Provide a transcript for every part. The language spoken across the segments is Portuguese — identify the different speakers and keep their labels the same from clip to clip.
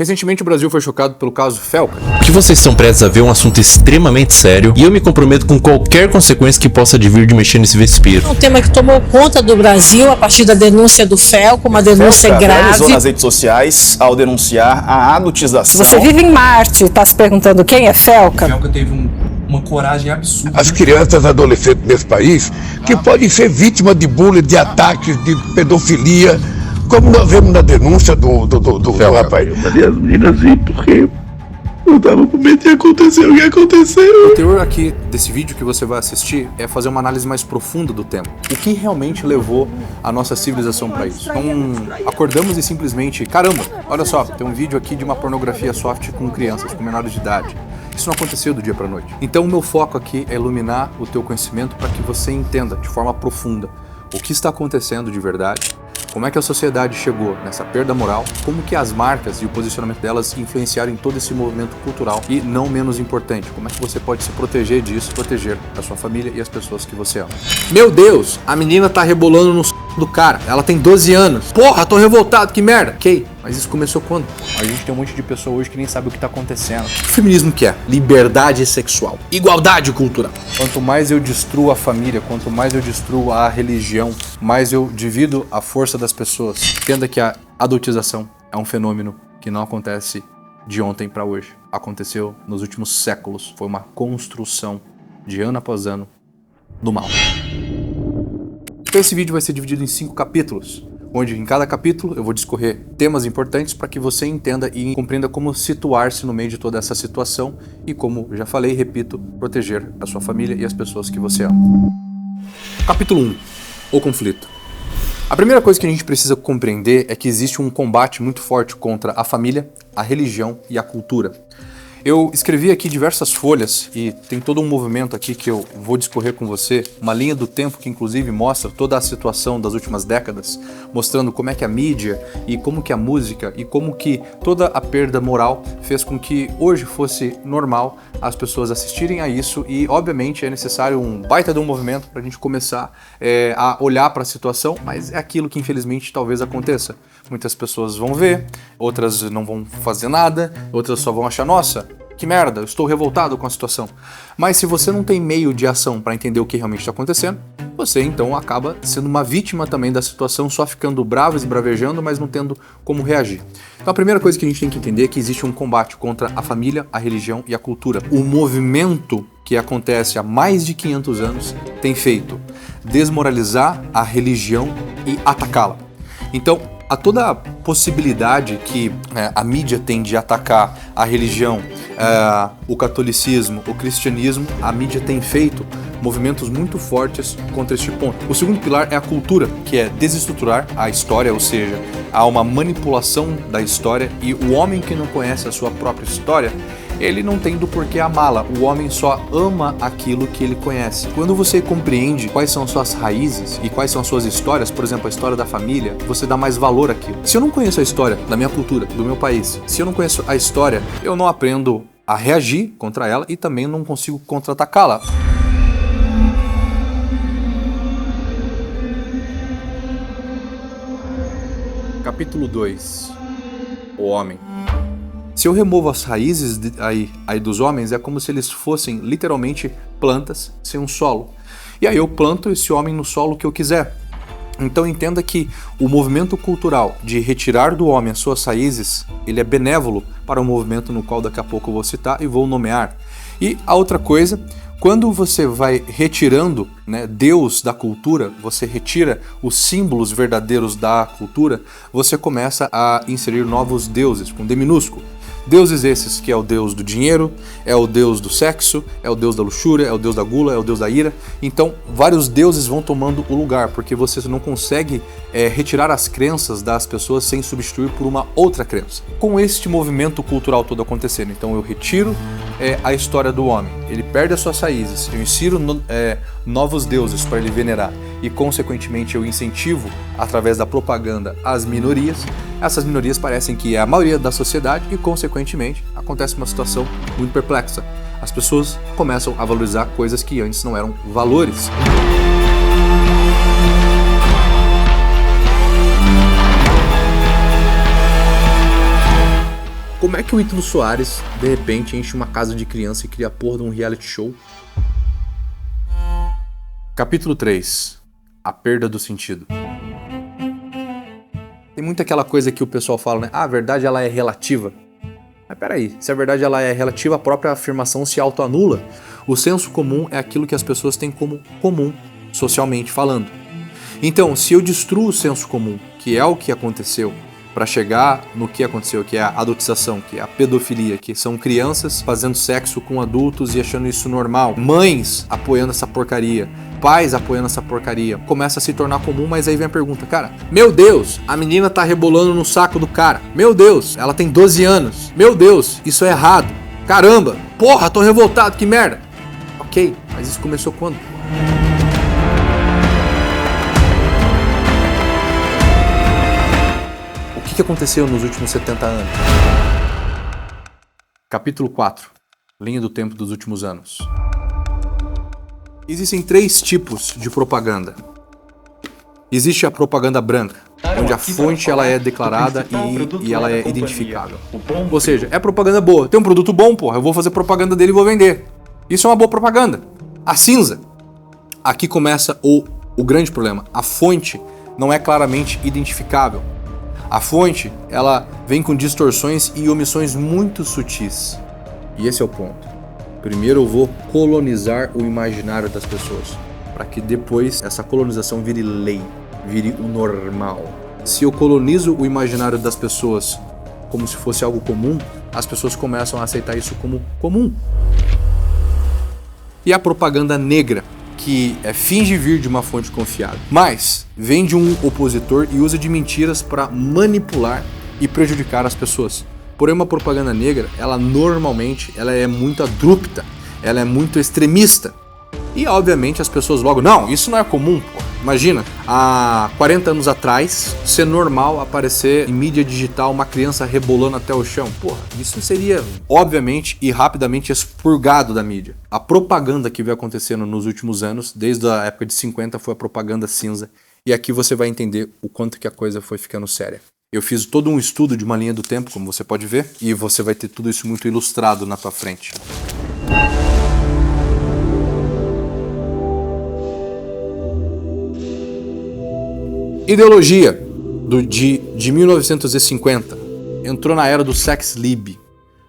Speaker 1: Recentemente o Brasil foi chocado pelo caso Felca.
Speaker 2: Que vocês estão prestes a ver um assunto extremamente sério e eu me comprometo com qualquer consequência que possa advir de mexer nesse vespeiro.
Speaker 3: É um tema que tomou conta do Brasil a partir da denúncia do Felca, uma denúncia
Speaker 4: Felca
Speaker 3: grave.
Speaker 4: viralizou nas redes sociais ao denunciar a adultização.
Speaker 5: Você vive em Marte e está se perguntando quem é Felca?
Speaker 6: Felca teve uma coragem absurda.
Speaker 7: As crianças e adolescentes desse país que podem ser vítimas de bullying, de ataques, de pedofilia, como nós vemos na denúncia do rapaz.
Speaker 8: Eu falei as meninas ir porque eu tava com medo de acontecer o que aconteceu.
Speaker 1: O teor aqui desse vídeo que você vai assistir é fazer uma análise mais profunda do tema. O que realmente levou a nossa civilização para isso? Então, acordamos e simplesmente, caramba, olha só, tem um vídeo aqui de uma pornografia soft com crianças, com menores de idade. Isso não aconteceu do dia para noite. Então, o meu foco aqui é iluminar o teu conhecimento para que você entenda de forma profunda o que está acontecendo de verdade, como é que a sociedade chegou nessa perda moral, como que as marcas e o posicionamento delas influenciaram em todo esse movimento cultural e, não menos importante, como é que você pode se proteger disso, proteger a sua família e as pessoas que você ama. Meu Deus, a menina tá rebolando no do cara, ela tem 12 anos. Porra, tô revoltado, que merda. Ok, mas isso começou quando? A gente tem um monte de pessoa hoje que nem sabe o que tá acontecendo. O que o feminismo quer? Liberdade sexual, igualdade cultural. Quanto mais eu destruo a família, quanto mais eu destruo a religião, mais eu divido a força das pessoas. Entenda que a adultização é um fenômeno que não acontece de ontem para hoje. Aconteceu nos últimos séculos. Foi uma construção de ano após ano do mal. Então esse vídeo vai ser dividido em 5 capítulos, onde em cada capítulo eu vou discorrer temas importantes para que você entenda e compreenda como situar-se no meio de toda essa situação e, como já falei e repito, proteger a sua família e as pessoas que você ama. Capítulo 1. O conflito. A primeira coisa que a gente precisa compreender é que existe um combate muito forte contra a família, a religião e a cultura. Eu escrevi aqui diversas folhas e tem todo um movimento aqui que eu vou discorrer com você, uma linha do tempo que inclusive mostra toda a situação das últimas décadas, mostrando como é que a mídia e como que a música e como que toda a perda moral fez com que hoje fosse normal as pessoas assistirem a isso e obviamente é necessário um baita de um movimento para a gente começar a olhar para a situação, mas é aquilo que infelizmente talvez aconteça. Muitas pessoas vão ver, outras não vão fazer nada, outras só vão achar, nossa, que merda, eu estou revoltado com a situação. Mas se você não tem meio de ação para entender o que realmente está acontecendo, você então acaba sendo uma vítima também da situação, só ficando bravo, esbravejando, mas não tendo como reagir. Então a primeira coisa que a gente tem que entender é que existe um combate contra a família, a religião e a cultura. O movimento que acontece há mais de 500 anos tem feito desmoralizar a religião e atacá-la. Então, há toda a possibilidade que a mídia tem de atacar a religião, o catolicismo, o cristianismo, a mídia tem feito movimentos muito fortes contra este ponto. O segundo pilar é a cultura, que é desestruturar a história, ou seja, há uma manipulação da história e o homem que não conhece a sua própria história, ele não tem do porquê amá-la. O homem só ama aquilo que ele conhece. Quando você compreende quais são suas raízes e quais são as suas histórias, por exemplo, a história da família, você dá mais valor àquilo. Se eu não conheço a história da minha cultura, do meu país, se eu não conheço a história, eu não aprendo a reagir contra ela e também não consigo contra-atacá-la. Capítulo 2. O homem. Se eu removo as raízes aí dos homens, é como se eles fossem literalmente plantas sem um solo. E aí eu planto esse homem no solo que eu quiser. Então entenda que o movimento cultural de retirar do homem as suas raízes, ele é benévolo para o movimento no qual daqui a pouco eu vou citar e vou nomear. E a outra coisa, quando você vai retirando, Deus da cultura, você retira os símbolos verdadeiros da cultura, você começa a inserir novos deuses, com D minúsculo. Deuses esses que é o deus do dinheiro, é o deus do sexo, é o deus da luxúria, é o deus da gula, é o deus da ira. Então, vários deuses vão tomando o lugar, porque você não consegue retirar as crenças das pessoas sem substituir por uma outra crença. Com este movimento cultural todo acontecendo, então eu retiro a história do homem, ele perde as suas raízes, eu insiro novos deuses para ele venerar e, consequentemente, eu incentivo, através da propaganda, as minorias. Essas minorias parecem que é a maioria da sociedade e, consequentemente, acontece uma situação muito perplexa. As pessoas começam a valorizar coisas que antes não eram valores. Como é que o Ítalo Soares, de repente, enche uma casa de criança e cria a porra de um reality show? Capítulo 3. A perda do sentido. Tem muito aquela coisa que o pessoal fala, né? Ah, a verdade ela é relativa. Mas peraí, se a verdade ela é relativa, a própria afirmação se autoanula. O senso comum é aquilo que as pessoas têm como comum, socialmente falando. Então, se eu destruo o senso comum, que é o que aconteceu, para chegar no que aconteceu, que é a adultização, que é a pedofilia, que são crianças fazendo sexo com adultos e achando isso normal, mães apoiando essa porcaria, pais apoiando essa porcaria, começa a se tornar comum, mas aí vem a pergunta, cara, meu Deus, a menina tá rebolando no saco do cara, meu Deus, ela tem 12 anos, meu Deus, isso é errado, caramba, porra, tô revoltado, que merda. Ok, mas isso começou quando? O que aconteceu nos últimos 70 anos? Capítulo 4. Linha do tempo dos últimos anos. Existem 3 tipos de propaganda. Existe a propaganda branca, onde a fonte ela é declarada e ela é identificável. Ou seja, é propaganda boa. Tem um produto bom, porra, eu vou fazer propaganda dele e vou vender. Isso é uma boa propaganda. A cinza. Aqui começa o grande problema. A fonte não é claramente identificável. A fonte, ela vem com distorções e omissões muito sutis. E esse é o ponto. Primeiro eu vou colonizar o imaginário das pessoas, para que depois essa colonização vire lei, vire o normal. Se eu colonizo o imaginário das pessoas como se fosse algo comum, as pessoas começam a aceitar isso como comum. E a propaganda negra, que finge vir de uma fonte confiável, mas vem de um opositor e usa de mentiras para manipular e prejudicar as pessoas. Porém, uma propaganda negra, ela normalmente é muito abrupta, ela é muito extremista. E, obviamente, as pessoas logo, não, isso não é comum, pô. Imagina, há 40 anos atrás, ser normal aparecer em mídia digital uma criança rebolando até o chão. Porra, isso seria, obviamente, e rapidamente expurgado da mídia. A propaganda que veio acontecendo nos últimos anos, desde a época de 50, foi a propaganda cinza. E aqui você vai entender o quanto que a coisa foi ficando séria. Eu fiz todo um estudo de uma linha do tempo, como você pode ver, e você vai ter tudo isso muito ilustrado na tua frente. Ideologia de 1950 entrou na era do sex lib,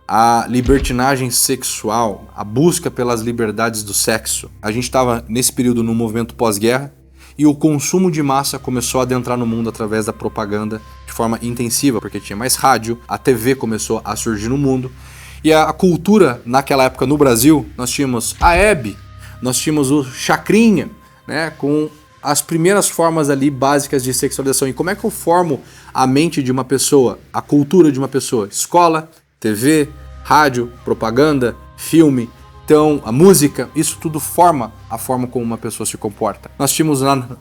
Speaker 1: a libertinagem sexual, a busca pelas liberdades do sexo. A gente estava nesse período no movimento pós-guerra e o consumo de massa começou a adentrar no mundo através da propaganda de forma intensiva, porque tinha mais rádio, a TV começou a surgir no mundo e a cultura naquela época no Brasil, nós tínhamos a Hebe, nós tínhamos o Chacrinha, né, com as primeiras formas ali básicas de sexualização. E como é que eu formo a mente de uma pessoa, a cultura de uma pessoa? Escola, TV, rádio, propaganda, filme, então a música, isso tudo forma a forma como uma pessoa se comporta. Nós tínhamos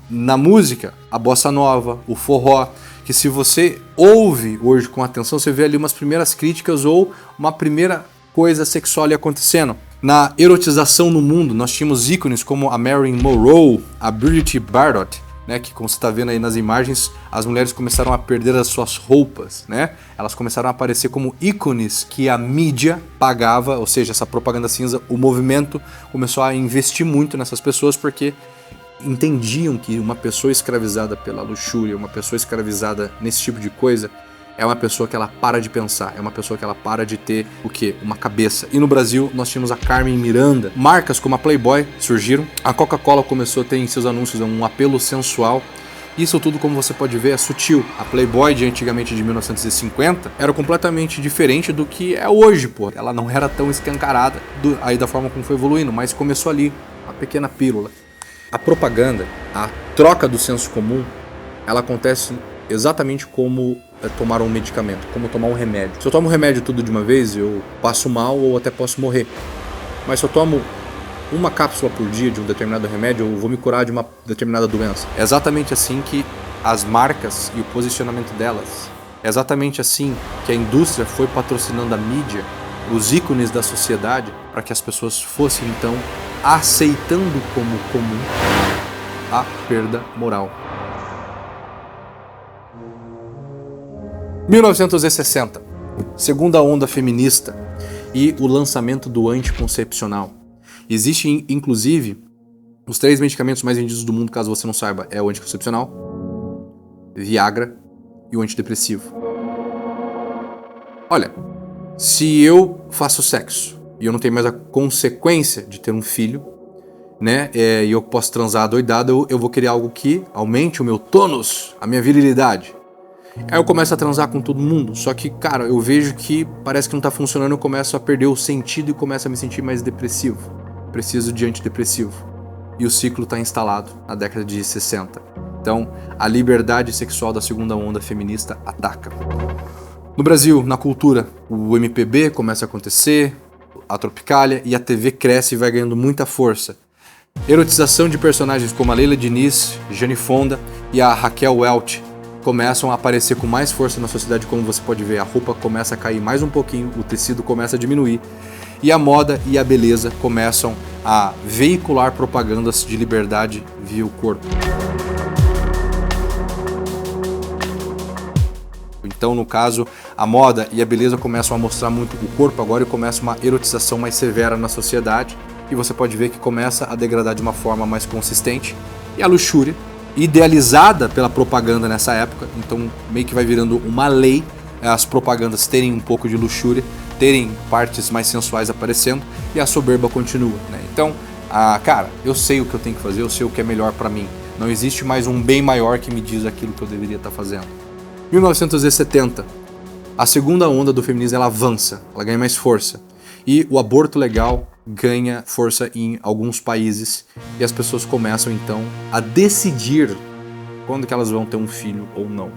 Speaker 1: na música a bossa nova, o forró, que se você ouve hoje com atenção, você vê ali umas primeiras críticas ou uma primeira coisa sexual ali acontecendo. Na erotização no mundo, nós tínhamos ícones como a Marilyn Monroe, a Brigitte Bardot, né, que como você está vendo aí nas imagens, as mulheres começaram a perder as suas roupas, né? Elas começaram a aparecer como ícones que a mídia pagava, ou seja, essa propaganda cinza, o movimento começou a investir muito nessas pessoas porque entendiam que uma pessoa escravizada pela luxúria, uma pessoa escravizada nesse tipo de coisa, é uma pessoa que ela para de pensar, é uma pessoa que ela para de ter o quê? Uma cabeça. E no Brasil nós tínhamos a Carmen Miranda. Marcas como a Playboy surgiram, a Coca-Cola começou a ter em seus anúncios um apelo sensual. Isso tudo, como você pode ver, é sutil. A Playboy de antigamente de 1950 era completamente diferente do que é hoje, pô. Ela não era tão escancarada aí da forma como foi evoluindo, mas começou ali, uma pequena pílula. A propaganda, a troca do senso comum, ela acontece exatamente como tomar um medicamento, como tomar um remédio. Se eu tomo um remédio tudo de uma vez, eu passo mal ou até posso morrer. Mas se eu tomo uma cápsula por dia de um determinado remédio, eu vou me curar de uma determinada doença. É exatamente assim que as marcas e o posicionamento delas, é exatamente assim que a indústria foi patrocinando a mídia, os ícones da sociedade, para que as pessoas fossem então aceitando como comum a perda moral. 1960. Segunda onda feminista e o lançamento do anticoncepcional. Existe, inclusive, os 3 medicamentos mais vendidos do mundo, caso você não saiba, é o anticoncepcional, Viagra e o antidepressivo. Olha, se eu faço sexo e eu não tenho mais a consequência de ter um filho, né, e eu posso transar adoidado, eu vou querer algo que aumente o meu tônus, a minha virilidade. Aí eu começo a transar com todo mundo, só que, cara, eu vejo que parece que não tá funcionando, eu começo a perder o sentido e começo a me sentir mais depressivo. Preciso de antidepressivo. E o ciclo tá instalado na década de 60. Então, a liberdade sexual da segunda onda feminista ataca. No Brasil, na cultura, o MPB começa a acontecer, a Tropicália, e a TV cresce e vai ganhando muita força. Erotização de personagens como a Leila Diniz, Jane Fonda e a Raquel Welch começam a aparecer com mais força na sociedade, como você pode ver. A roupa começa a cair mais um pouquinho, o tecido começa a diminuir, e a moda e a beleza começam a veicular propagandas de liberdade via o corpo. Então, no caso, a moda e a beleza começam a mostrar muito o corpo agora e começa uma erotização mais severa na sociedade. E você pode ver que começa a degradar de uma forma mais consistente. E a luxúria, idealizada pela propaganda nessa época, então meio que vai virando uma lei as propagandas terem um pouco de luxúria, terem partes mais sensuais aparecendo, e a soberba continua, né? Então, cara, eu sei o que eu tenho que fazer, eu sei o que é melhor pra mim. Não existe mais um bem maior que me diz aquilo que eu deveria estar fazendo. 1970, a segunda onda do feminismo ela avança, ela ganha mais força. E o aborto legal ganha força em alguns países e as pessoas começam então a decidir quando que elas vão ter um filho ou não,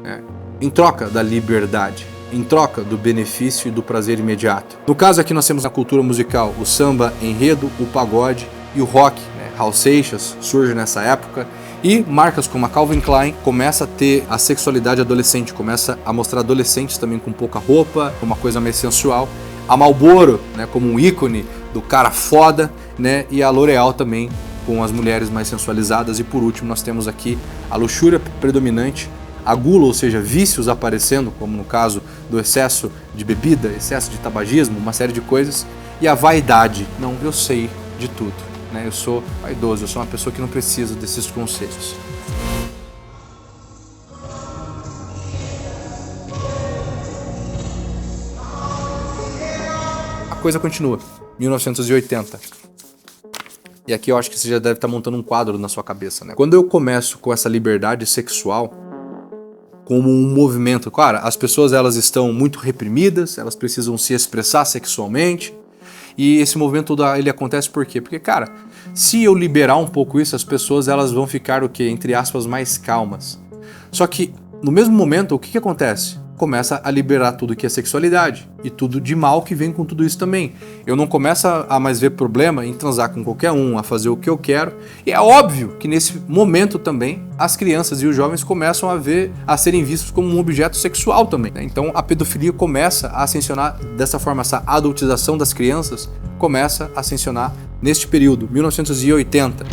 Speaker 1: né? Em troca da liberdade, em troca do benefício e do prazer imediato. No caso aqui nós temos na cultura musical o samba enredo, o pagode e o rock, né? Raul Seixas surge nessa época. E marcas como a Calvin Klein começa a ter a sexualidade adolescente, começa a mostrar adolescentes também com pouca roupa, uma coisa mais sensual. A Marlboro, né, como um ícone do cara foda, né, e a L'Oréal também com as mulheres mais sensualizadas. E por último nós temos aqui a luxúria predominante, a gula, ou seja, vícios aparecendo, como no caso do excesso de bebida, excesso de tabagismo, uma série de coisas, e a vaidade. Não, eu sei de tudo, né? Eu sou vaidoso, eu sou uma pessoa que não precisa desses conselhos. A coisa continua. 1980. E aqui eu acho que você já deve estar montando um quadro na sua cabeça, né? Quando eu começo com essa liberdade sexual como um movimento, claro, as pessoas elas estão muito reprimidas, elas precisam se expressar sexualmente, e esse movimento ele acontece por quê? Porque, cara, se eu liberar um pouco isso, as pessoas elas vão ficar o quê? Entre aspas, mais calmas. Só que, no mesmo momento, o que acontece? Começa a liberar tudo que é sexualidade e tudo de mal que vem com tudo isso também. Eu não começo a mais ver problema em transar com qualquer um, a fazer o que eu quero. E é óbvio que nesse momento também as crianças e os jovens começam a serem vistos como um objeto sexual também, né? Então a pedofilia começa a ascensionar dessa forma, essa adultização das crianças começa a ascensionar neste período, 1980.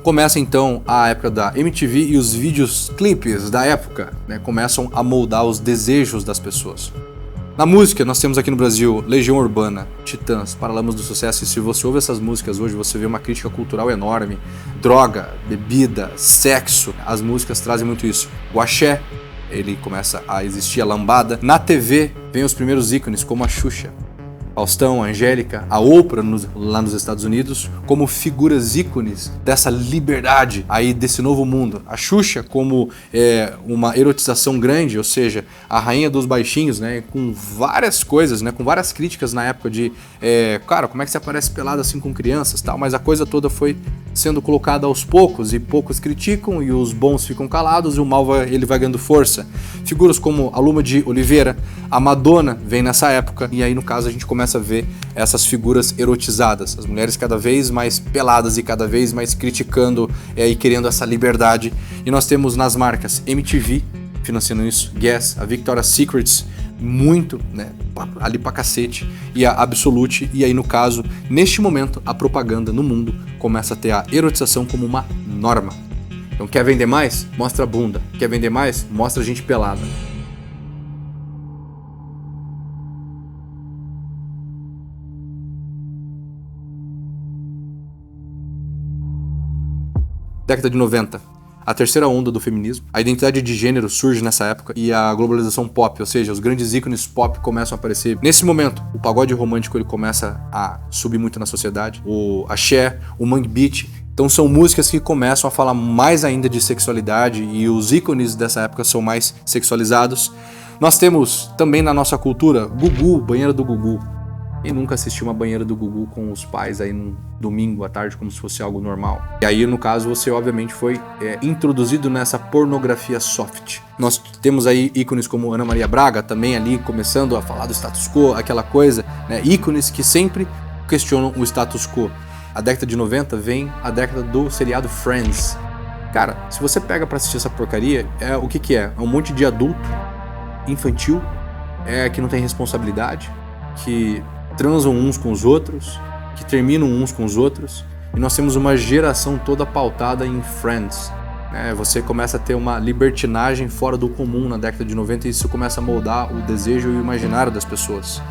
Speaker 1: Começa então a época da MTV e os vídeos clipes da época, né, começam a moldar os desejos das pessoas. Na música, nós temos aqui no Brasil Legião Urbana, Titãs, Paralamas do Sucesso, e se você ouve essas músicas hoje, você vê uma crítica cultural enorme. Droga, bebida, sexo, as músicas trazem muito isso. O axé, ele começa a existir, a lambada. Na TV, vem os primeiros ícones, como a Xuxa, Faustão, Angélica, a Oprah lá nos Estados Unidos, como figuras ícones dessa liberdade aí desse novo mundo. A Xuxa como uma erotização grande, ou seja, a rainha dos baixinhos, né, com várias coisas, né, com várias críticas na época de, cara, como é que você aparece pelado assim com crianças, tal, mas a coisa toda foi sendo colocada aos poucos e poucos criticam e os bons ficam calados e o mal ele vai ganhando força. Figuras como a Luma de Oliveira, a Madonna vem nessa época e aí no caso a gente começa a ver essas figuras erotizadas, as mulheres cada vez mais peladas e cada vez mais criticando e querendo essa liberdade. E nós temos nas marcas MTV financiando isso, Guess, a Victoria's Secrets, muito, né, ali pra cacete, e a Absolute, e aí no caso, neste momento, a propaganda no mundo começa a ter a erotização como uma norma. Então quer vender mais? Mostra a bunda. Quer vender mais? Mostra a gente pelada. Década de 90. A terceira onda do feminismo. A identidade de gênero surge nessa época e a globalização pop, ou seja, os grandes ícones pop começam a aparecer. Nesse momento, o pagode romântico ele começa a subir muito na sociedade. O axé, o mangue beat. Então são músicas que começam a falar mais ainda de sexualidade e os ícones dessa época são mais sexualizados. Nós temos também na nossa cultura Gugu, banheira do Gugu. E nunca assisti uma banheira do Gugu com os pais aí num domingo à tarde como se fosse algo normal. E aí, no caso, você obviamente foi introduzido nessa pornografia soft. Nós temos aí ícones como Ana Maria Braga, também ali começando a falar do status quo, aquela coisa, né? Ícones que sempre questionam o status quo. A década de 90 vem a década do seriado Friends. Cara, se você pega pra assistir essa porcaria, o que é? É um monte de adulto, infantil, que não tem responsabilidade, que transam uns com os outros, que terminam uns com os outros, e nós temos uma geração toda pautada em Friends. Você começa a ter uma libertinagem fora do comum na década de 90 e isso começa a moldar o desejo e o imaginário das pessoas.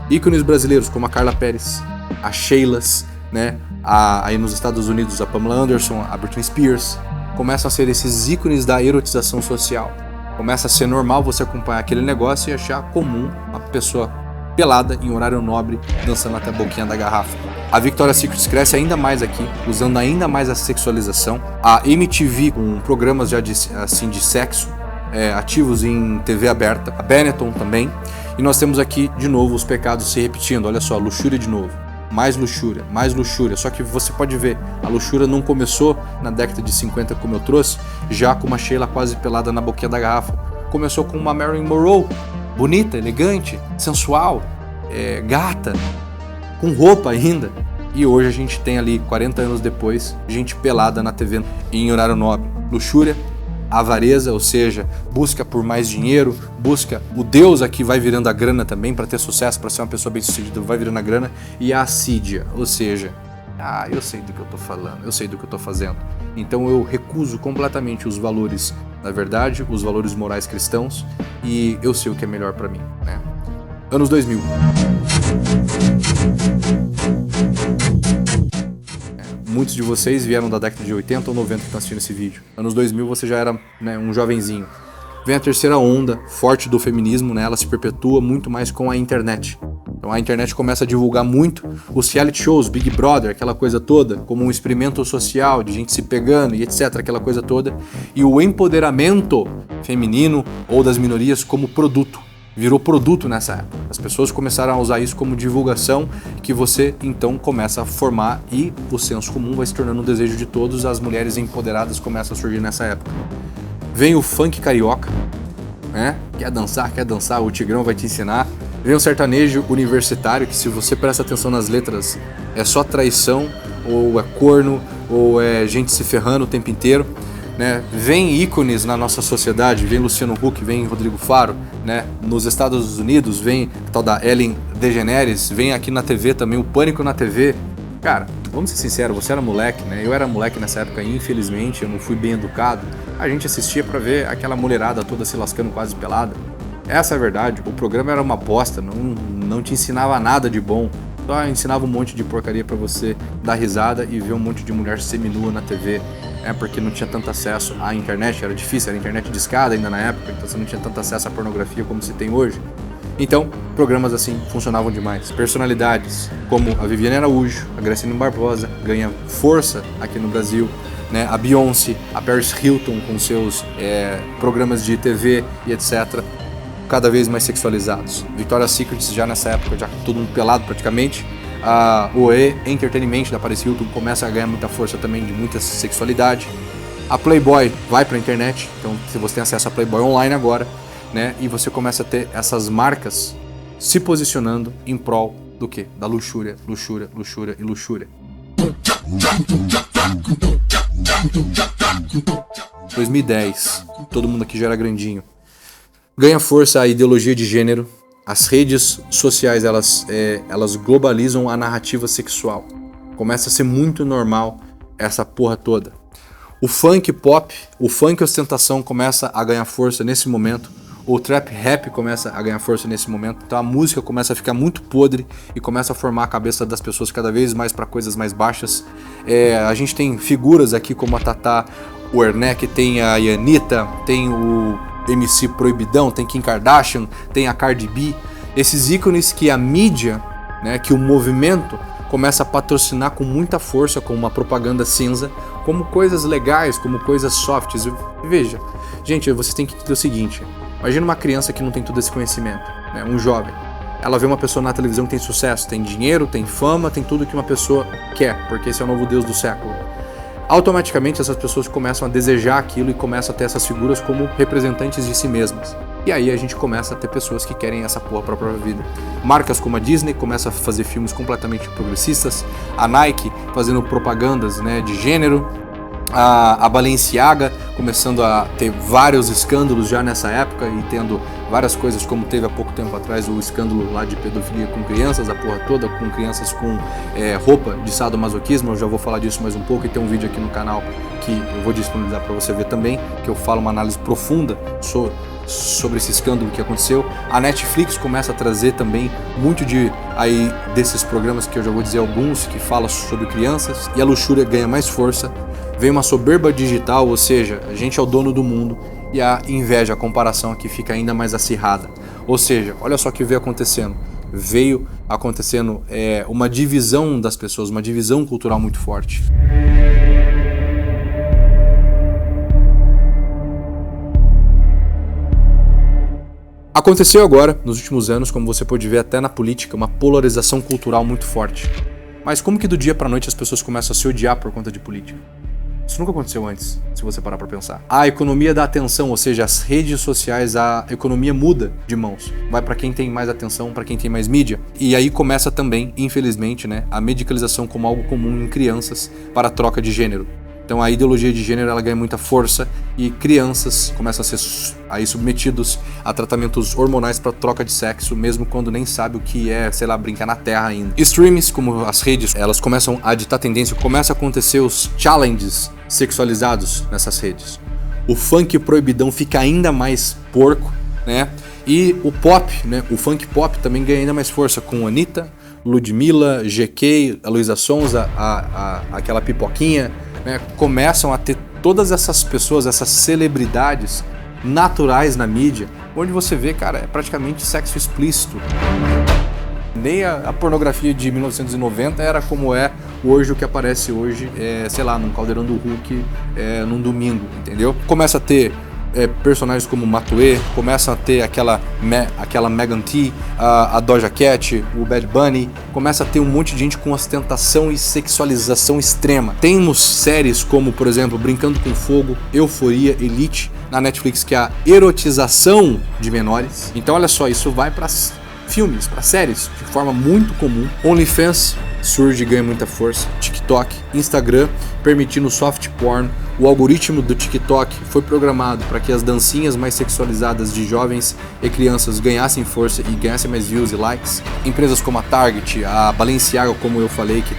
Speaker 1: Ícones brasileiros como a Carla Pérez, a Sheilas, né? Aí nos Estados Unidos a Pamela Anderson, a Britney Spears, começam a ser esses ícones da erotização social. Começa a ser normal você acompanhar aquele negócio e achar comum a pessoa pelada em horário nobre, dançando até a boquinha da garrafa. A Victoria's Secret cresce ainda mais aqui, usando ainda mais a sexualização. A MTV com programas já de sexo, ativos em TV aberta. A Benetton também. E nós temos aqui, de novo, os pecados se repetindo. Olha só, luxúria de novo. Mais luxúria, mais luxúria. Só que você pode ver, a luxúria não começou na década de 50 como eu trouxe, já com uma Sheila quase pelada na boquinha da garrafa. Começou com uma Marilyn Monroe, bonita, elegante, sensual, gata, com roupa ainda. E hoje a gente tem ali, 40 anos depois, gente pelada na TV em horário nobre. Luxúria, avareza, ou seja, busca por mais dinheiro, busca o Deus aqui vai virando a grana também para ter sucesso, para ser uma pessoa bem-sucedida, vai virando a grana. E a assídia, ou seja, eu sei do que eu tô falando, eu sei do que eu tô fazendo. Então eu recuso completamente os valores da verdade, os valores morais cristãos, e eu sei o que é melhor pra mim, né? Anos 2000. Muitos de vocês vieram da década de 80 ou 90 que estão assistindo esse vídeo. Anos 2000 você já era, né, um jovenzinho. Vem a terceira onda forte do feminismo, né? Ela se perpetua muito mais com a internet. Então a internet começa a divulgar muito os reality shows, Big Brother, aquela coisa toda, como um experimento social de gente se pegando e etc, aquela coisa toda. E o empoderamento feminino ou das minorias como produto. Virou produto nessa época. As pessoas começaram a usar isso como divulgação, que você então começa a formar e o senso comum vai se tornando um desejo de todos. As mulheres empoderadas começam a surgir nessa época. Vem o funk carioca, né? Quer dançar, o Tigrão vai te ensinar. Vem um sertanejo universitário que, se você presta atenção nas letras, é só traição, ou é corno, ou é gente se ferrando o tempo inteiro, né? Vem ícones na nossa sociedade, vem Luciano Huck, vem Rodrigo Faro, né? Nos Estados Unidos vem a tal da Ellen DeGeneres, vem aqui na TV também o Pânico na TV. Cara, vamos ser sinceros, você era moleque, né? Eu era moleque nessa época e infelizmente eu não fui bem educado. A gente assistia pra ver aquela mulherada toda se lascando quase pelada. Essa é a verdade, o programa era uma bosta, não te ensinava nada de bom, só ensinava um monte de porcaria pra você dar risada e ver um monte de mulher seminua na TV, porque não tinha tanto acesso à internet, era difícil, era internet de escada ainda na época, então você não tinha tanto acesso à pornografia como se tem hoje. Então, programas assim funcionavam demais. Personalidades como a Viviane Araújo, a Graciane Barbosa, ganha força aqui no Brasil, né? A Beyoncé, a Paris Hilton com seus programas de TV e etc., cada vez mais sexualizados. Victoria's Secret já nessa época, já todo mundo pelado praticamente. A OE Entertainment da Paris Hilton começa a ganhar muita força também, de muita sexualidade. A Playboy vai pra internet, então se você tem acesso a Playboy online agora, né? E você começa a ter essas marcas se posicionando em prol do quê? Da luxúria, luxúria, luxúria e luxúria. 2010, todo mundo aqui já era grandinho. Ganha força a ideologia de gênero, as redes sociais elas globalizam a narrativa sexual. Começa a ser muito normal essa porra toda. O funk pop, o funk ostentação começa a ganhar força nesse momento. O trap rap começa a ganhar força nesse momento. Então a música começa a ficar muito podre e começa a formar a cabeça das pessoas cada vez mais para coisas mais baixas. A gente tem figuras aqui como a Tatá, o Ernek, tem a Anitta, tem o MC Proibidão, tem Kim Kardashian, tem a Cardi B. Esses ícones que a mídia, né, que o movimento começa a patrocinar com muita força, com uma propaganda cinza, como coisas legais, como coisas softs. Veja, gente, vocês têm que entender o seguinte. Imagina uma criança que não tem todo esse conhecimento, né? Um jovem. Ela vê uma pessoa na televisão que tem sucesso, tem dinheiro, tem fama, tem tudo que uma pessoa quer, porque esse é o novo Deus do século. Automaticamente essas pessoas começam a desejar aquilo e começam a ter essas figuras como representantes de si mesmas. E aí a gente começa a ter pessoas que querem essa porra pra própria vida. Marcas como a Disney começam a fazer filmes completamente progressistas, a Nike fazendo propagandas, né, de gênero, a Balenciaga começando a ter vários escândalos já nessa época e tendo várias coisas, como teve há pouco tempo atrás o escândalo lá de pedofilia com crianças, a porra toda, com crianças com roupa de sadomasoquismo. Eu já vou falar disso mais um pouco e tem um vídeo aqui no canal que eu vou disponibilizar para você ver também, que eu falo uma análise profunda sobre esse escândalo que aconteceu. A Netflix começa a trazer também muito desses programas, que eu já vou dizer alguns, que falam sobre crianças, e a luxúria ganha mais força. Vem uma soberba digital, ou seja, a gente é o dono do mundo, e a inveja, a comparação aqui fica ainda mais acirrada. Ou seja, olha só o que veio acontecendo. Veio acontecendo uma divisão das pessoas, uma divisão cultural muito forte. Aconteceu agora, nos últimos anos, como você pode ver até na política, uma polarização cultural muito forte. Mas como que do dia pra noite as pessoas começam a se odiar por conta de política? Isso nunca aconteceu antes, se você parar pra pensar. A economia da atenção, ou seja, as redes sociais, a economia muda de mãos. Vai pra quem tem mais atenção, pra quem tem mais mídia. E aí começa também, infelizmente, né, a medicalização como algo comum em crianças para a troca de gênero. Então a ideologia de gênero ela ganha muita força e crianças começam a ser aí submetidos a tratamentos hormonais para troca de sexo, mesmo quando nem sabe o que é, sei lá, brincar na terra ainda. Streams, como as redes, elas começam a ditar tendência, começa a acontecer os challenges sexualizados nessas redes. O funk proibidão fica ainda mais porco, né? E o pop, né? O funk pop também ganha ainda mais força com Anitta, Ludmilla, GK, a Luísa Sonza, aquela pipoquinha, né? Começam a ter todas essas pessoas, essas celebridades naturais na mídia, onde você vê, cara, é praticamente sexo explícito. Nem a pornografia de 1990 era como é hoje, o que aparece hoje, sei lá, num Caldeirão do Hulk, num domingo, entendeu? Começa a ter personagens como Matuê, começam a ter aquela Megan Thee, a Doja Cat, o Bad Bunny, começa a ter um monte de gente com ostentação e sexualização extrema. Temos séries como, por exemplo, Brincando com Fogo, Euforia, Elite, na Netflix, que é a erotização de menores. Então olha só, isso vai para filmes, para séries, de forma muito comum. OnlyFans surge e ganha muita força. TikTok, Instagram, permitindo soft porn. O algoritmo do TikTok foi programado para que as dancinhas mais sexualizadas de jovens e crianças ganhassem força e ganhassem mais views e likes. Empresas como a Target, a Balenciaga, como eu falei, que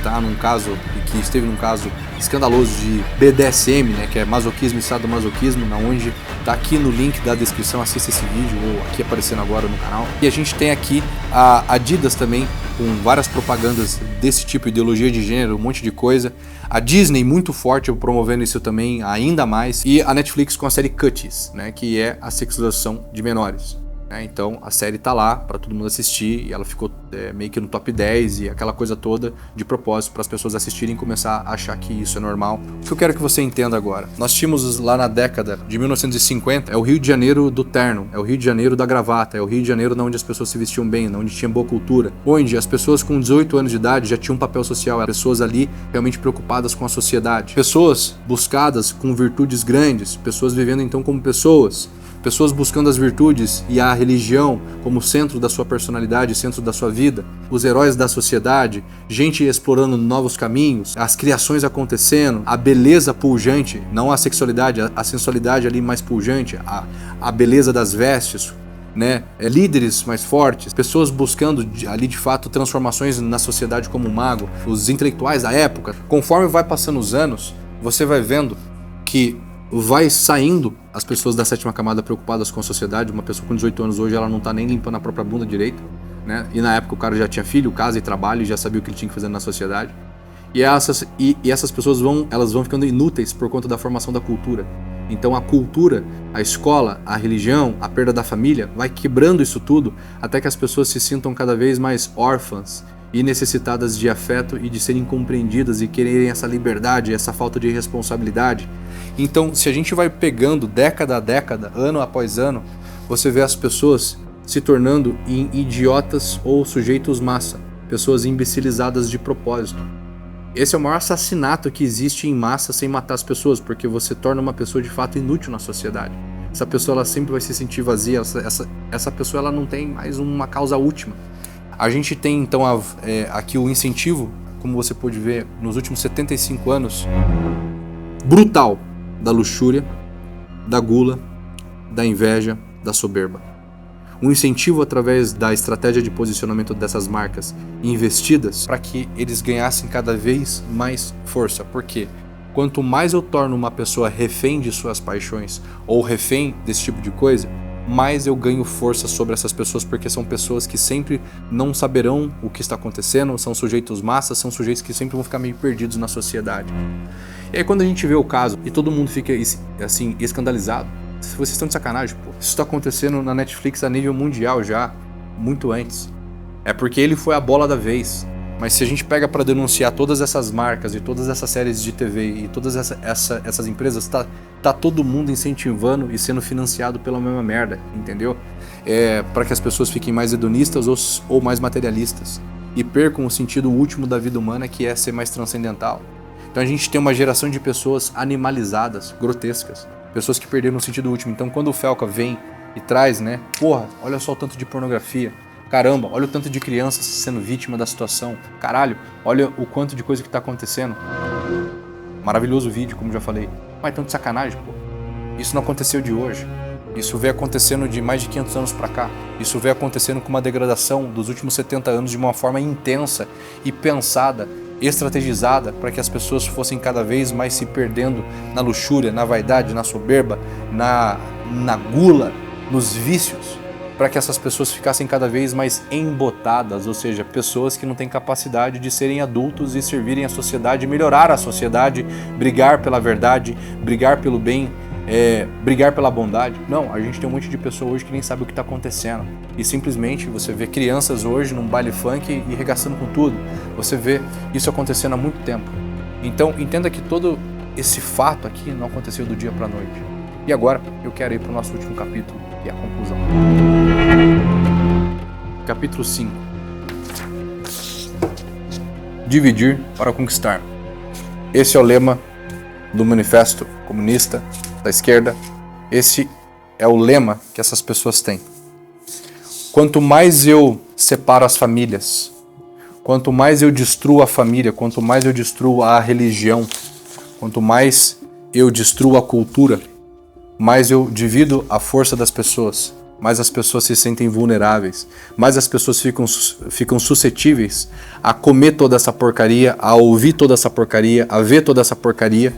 Speaker 1: esteve num caso escandaloso de BDSM, né, que é masoquismo e sadomasoquismo, onde tá aqui no link da descrição, assista esse vídeo, ou aqui aparecendo agora no canal. E a gente tem aqui a Adidas também, com várias propagandas desse tipo, ideologia de gênero, um monte de coisa. A Disney muito forte promovendo isso também ainda mais. E a Netflix com a série Cuties, né, que é a sexualização de menores. Então a série tá lá para todo mundo assistir e ela ficou meio que no top 10 e aquela coisa toda de propósito para as pessoas assistirem e começar a achar que isso é normal. O que eu quero que você entenda agora, nós tínhamos lá na década de 1950, é o Rio de Janeiro do terno, é o Rio de Janeiro da gravata, é o Rio de Janeiro onde as pessoas se vestiam bem, onde tinha boa cultura, onde as pessoas com 18 anos de idade já tinham um papel social, eram pessoas ali realmente preocupadas com a sociedade, pessoas buscadas com virtudes grandes, pessoas vivendo então como pessoas buscando as virtudes e a religião como centro da sua personalidade, centro da sua vida, os heróis da sociedade, gente explorando novos caminhos, as criações acontecendo, a beleza pujante, não a sexualidade, a sensualidade ali mais pujante, a beleza das vestes, né? Líderes mais fortes, pessoas buscando ali de fato transformações na sociedade como um mago, os intelectuais da época. Conforme vai passando os anos, você vai vendo que vai saindo as pessoas da sétima camada preocupadas com a sociedade. Uma pessoa com 18 anos hoje, ela não tá nem limpando a própria bunda direito, né? E na época o cara já tinha filho, casa e trabalho e já sabia o que ele tinha que fazer na sociedade. E essas pessoas elas vão ficando inúteis por conta da formação da cultura. Então a cultura, a escola, a religião, a perda da família vai quebrando isso tudo até que as pessoas se sintam cada vez mais órfãs e necessitadas de afeto e de serem compreendidas e quererem essa liberdade, essa falta de responsabilidade. Então, se a gente vai pegando década a década, ano após ano, você vê as pessoas se tornando em idiotas ou sujeitos massa, pessoas imbecilizadas de propósito. Esse é o maior assassinato que existe em massa sem matar as pessoas, porque você torna uma pessoa de fato inútil na sociedade. Essa pessoa ela sempre vai se sentir vazia, essa pessoa ela não tem mais uma causa última. A gente tem então aqui o incentivo, como você pôde ver nos últimos 75 anos, brutal da luxúria, da gula, da inveja, da soberba. Um incentivo através da estratégia de posicionamento dessas marcas investidas para que eles ganhassem cada vez mais força. Por quê? Quanto mais eu torno uma pessoa refém de suas paixões ou refém desse tipo de coisa, mais eu ganho força sobre essas pessoas, porque são pessoas que sempre não saberão o que está acontecendo, são sujeitos massas, são sujeitos que sempre vão ficar meio perdidos na sociedade. E aí quando a gente vê o caso e todo mundo fica assim escandalizado, vocês estão de sacanagem, pô. Isso está acontecendo na Netflix a nível mundial já, muito antes. É porque ele foi a bola da vez. Mas se a gente pega para denunciar todas essas marcas e todas essas séries de TV e todas essas empresas, tá todo mundo incentivando e sendo financiado pela mesma merda, entendeu? Para que as pessoas fiquem mais hedonistas ou mais materialistas e percam o sentido último da vida humana, que é ser mais transcendental. Então a gente tem uma geração de pessoas animalizadas, grotescas, pessoas que perderam o sentido último. Então quando o Felca vem e traz, né, porra, olha só o tanto de pornografia, caramba, olha o tanto de crianças sendo vítima da situação, caralho, olha o quanto de coisa que tá acontecendo. Maravilhoso vídeo, como já falei. Mas tanto de sacanagem, pô. Isso não aconteceu de hoje. Isso vem acontecendo de mais de 500 anos pra cá. Isso vem acontecendo com uma degradação dos últimos 70 anos de uma forma intensa e pensada, estrategizada, para que as pessoas fossem cada vez mais se perdendo na luxúria, na vaidade, na soberba, na gula, nos vícios, para que essas pessoas ficassem cada vez mais embotadas, ou seja, pessoas que não têm capacidade de serem adultos e servirem a sociedade, melhorar a sociedade, brigar pela verdade, brigar pelo bem, brigar pela bondade. Não, a gente tem um monte de pessoa hoje que nem sabe o que está acontecendo. E simplesmente você vê crianças hoje num baile funk e regaçando com tudo. Você vê isso acontecendo há muito tempo. Então entenda que todo esse fato aqui não aconteceu do dia para a noite. E agora eu quero ir para o nosso último capítulo, que é a conclusão. Capítulo 5. Dividir para conquistar. Esse é o lema do Manifesto Comunista da esquerda. Esse é o lema que essas pessoas têm. Quanto mais eu separo as famílias, quanto mais eu destruo a família, quanto mais eu destruo a religião, quanto mais eu destruo a cultura, mais eu divido a força das pessoas, mais as pessoas se sentem vulneráveis, mais as pessoas ficam suscetíveis a comer toda essa porcaria, a ouvir toda essa porcaria, a ver toda essa porcaria,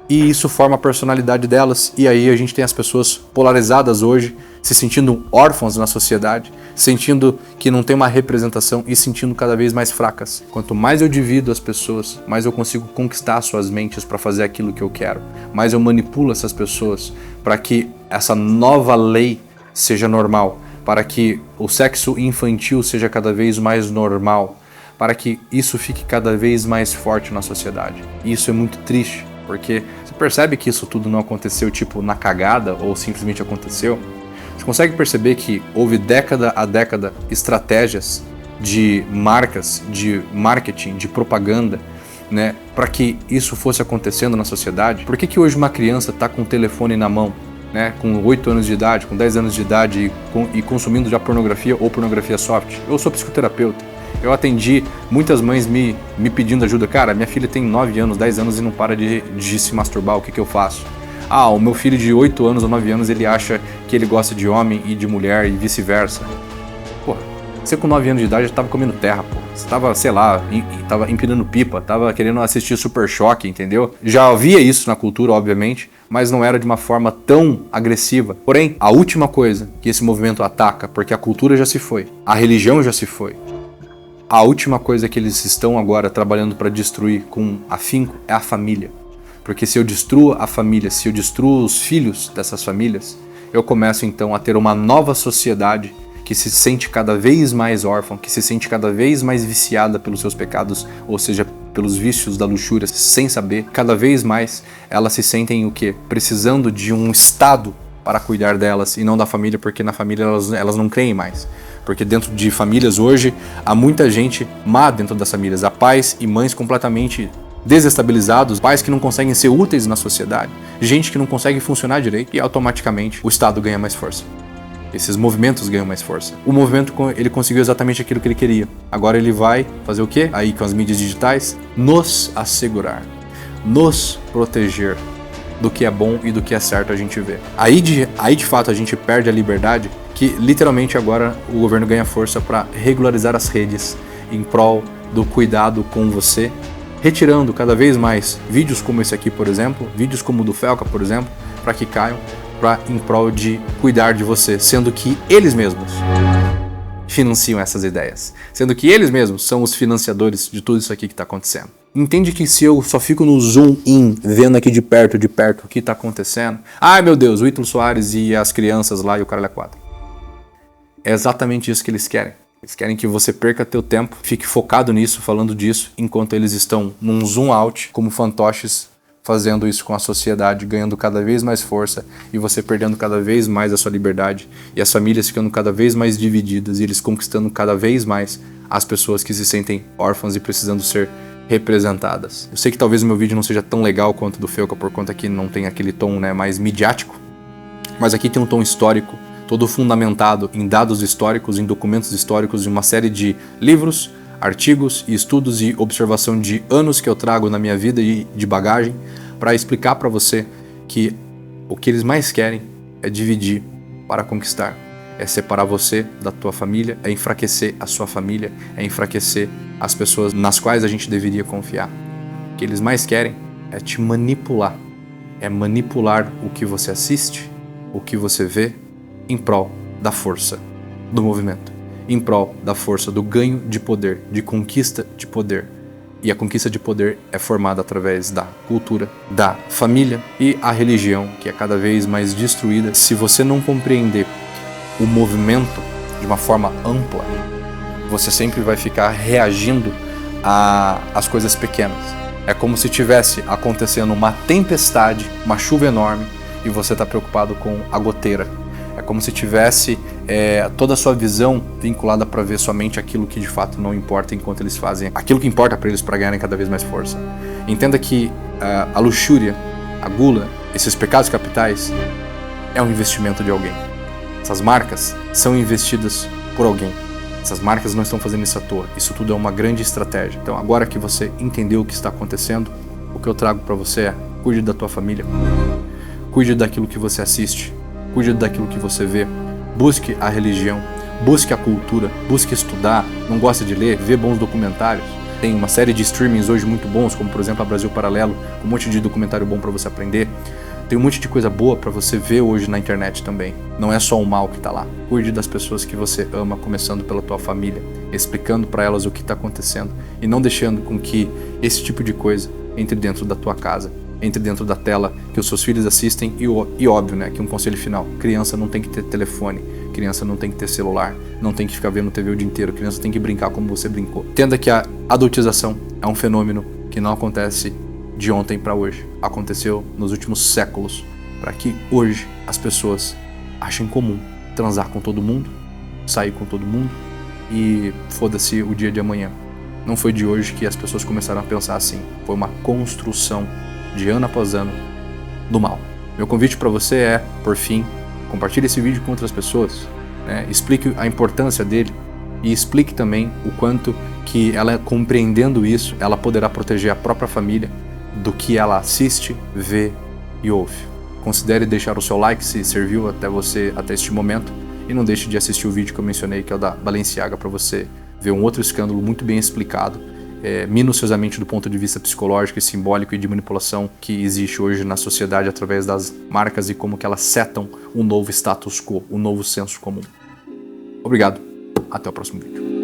Speaker 1: e isso forma a personalidade delas. E aí a gente tem as pessoas polarizadas hoje, se sentindo órfãos na sociedade, sentindo que não tem uma representação e sentindo cada vez mais fracas. Quanto mais eu divido as pessoas, mais eu consigo conquistar suas mentes para fazer aquilo que eu quero, mais eu manipulo essas pessoas para que essa nova lei seja normal, para que o sexo infantil seja cada vez mais normal, para que isso fique cada vez mais forte na sociedade. E isso é muito triste, porque você percebe que isso tudo não aconteceu tipo na cagada ou simplesmente aconteceu. Você consegue perceber que houve década a década estratégias de marcas, de marketing, de propaganda, né, para que isso fosse acontecendo na sociedade? Por que hoje uma criança está com o telefone na mão, né, com 8 anos de idade, com 10 anos de idade e consumindo já pornografia ou pornografia soft? Eu sou psicoterapeuta. Eu atendi muitas mães me pedindo ajuda. Cara, minha filha tem 9 anos, 10 anos e não para de se masturbar, o que eu faço? Ah, o meu filho de 8 anos ou 9 anos, ele acha que ele gosta de homem e de mulher e vice-versa. Porra, Você com 9 anos de idade já tava comendo terra, pô. Você tava, sei lá, tava empinando pipa, tava querendo assistir Super Choque, entendeu? Já havia isso na cultura, obviamente, mas não era de uma forma tão agressiva. Porém, a última coisa que esse movimento ataca, porque a cultura já se foi, a religião já se foi, a última coisa que eles estão agora trabalhando para destruir com afinco é a família. Porque se eu destruo a família, se eu destruo os filhos dessas famílias, eu começo então a ter uma nova sociedade que se sente cada vez mais órfã, que se sente cada vez mais viciada pelos seus pecados, ou seja, pelos vícios da luxúria, sem saber. Cada vez mais elas se sentem o quê? Precisando de um Estado para cuidar delas e não da família, porque na família elas não creem mais. Porque dentro de famílias hoje, há muita gente má dentro das famílias. Há pais e mães completamente desestabilizados, pais que não conseguem ser úteis na sociedade, gente que não consegue funcionar direito e automaticamente o Estado ganha mais força. Esses movimentos ganham mais força. O movimento, ele conseguiu exatamente aquilo que ele queria. Agora ele vai fazer o quê? Aí com as mídias digitais, nos assegurar, nos proteger do que é bom e do que é certo a gente vê. Aí de fato a gente perde a liberdade, que literalmente agora o governo ganha força para regularizar as redes em prol do cuidado com você, retirando cada vez mais vídeos como esse aqui, por exemplo, vídeos como o do Felca, por exemplo, para que caiam, em prol de cuidar de você, sendo que eles mesmos financiam essas ideias, sendo que eles mesmos são os financiadores de tudo isso aqui que está acontecendo. Entende que se eu só fico no zoom in, vendo aqui de perto o que está acontecendo, ai meu Deus, o Ítalo Soares e as crianças lá e o caralho é 4. É exatamente isso que eles querem. Eles querem que você perca teu tempo, fique focado nisso, falando disso, enquanto eles estão num zoom out, como fantoches, fazendo isso com a sociedade, ganhando cada vez mais força e você perdendo cada vez mais a sua liberdade e as famílias ficando cada vez mais divididas e eles conquistando cada vez mais as pessoas que se sentem órfãs e precisando ser representadas. Eu sei que talvez o meu vídeo não seja tão legal quanto o do Felca por conta que não tem aquele tom, né, mais midiático, mas aqui tem um tom histórico, todo fundamentado em dados históricos, em documentos históricos, em uma série de livros, artigos e estudos e observação de anos que eu trago na minha vida e de bagagem para explicar para você que o que eles mais querem é dividir para conquistar, é separar você da tua família, é enfraquecer a sua família, é enfraquecer as pessoas nas quais a gente deveria confiar. O que eles mais querem é te manipular, é manipular o que você assiste, o que você vê, em prol da força do movimento, em prol da força do ganho de poder, de conquista de poder. E a conquista de poder é formada através da cultura, da família e a religião, que é cada vez mais destruída. Se você não compreender o movimento de uma forma ampla, você sempre vai ficar reagindo às coisas pequenas. É como se tivesse acontecendo uma tempestade, uma chuva enorme, e você está preocupado com a goteira. É como se tivesse toda a sua visão vinculada para ver somente aquilo que de fato não importa, enquanto eles fazem aquilo que importa para eles para ganharem cada vez mais força. Entenda que a luxúria, a gula, esses pecados capitais é um investimento de alguém. Essas marcas são investidas por alguém. Essas marcas não estão fazendo isso à toa. Isso tudo é uma grande estratégia. Então agora que você entendeu o que está acontecendo, o que eu trago para você é: cuide da tua família, cuide daquilo que você assiste, cuide daquilo que você vê, busque a religião, busque a cultura, busque estudar, não gosta de ler, vê bons documentários. Tem uma série de streamings hoje muito bons, como por exemplo a Brasil Paralelo, com um monte de documentário bom para você aprender. Tem um monte de coisa boa para você ver hoje na internet também. Não é só o mal que está lá. Cuide das pessoas que você ama, começando pela tua família, explicando para elas o que está acontecendo e não deixando com que esse tipo de coisa entre dentro da tua casa, entre dentro da tela que os seus filhos assistem e óbvio, né, que um conselho final: criança não tem que ter telefone, criança não tem que ter celular, não tem que ficar vendo TV o dia inteiro, criança tem que brincar como você brincou. Entenda que a adultização é um fenômeno que não acontece de ontem para hoje, aconteceu nos últimos séculos, para que hoje as pessoas achem comum transar com todo mundo, sair com todo mundo e foda-se o dia de amanhã. Não foi de hoje que as pessoas começaram a pensar assim, foi uma construção de ano após ano do mal. Meu convite para você é, por fim, compartilhe esse vídeo com outras pessoas, né? Explique a importância dele e explique também o quanto que ela, compreendendo isso, ela poderá proteger a própria família do que ela assiste, vê e ouve. Considere deixar o seu like se serviu até você até este momento E não deixe de assistir o vídeo que eu mencionei, que é o da Balenciaga, para você ver um outro escândalo muito bem explicado, minuciosamente do ponto de vista psicológico e simbólico e de manipulação que existe hoje na sociedade através das marcas e como que elas setam um novo status quo, um novo senso comum. Obrigado, até o próximo vídeo.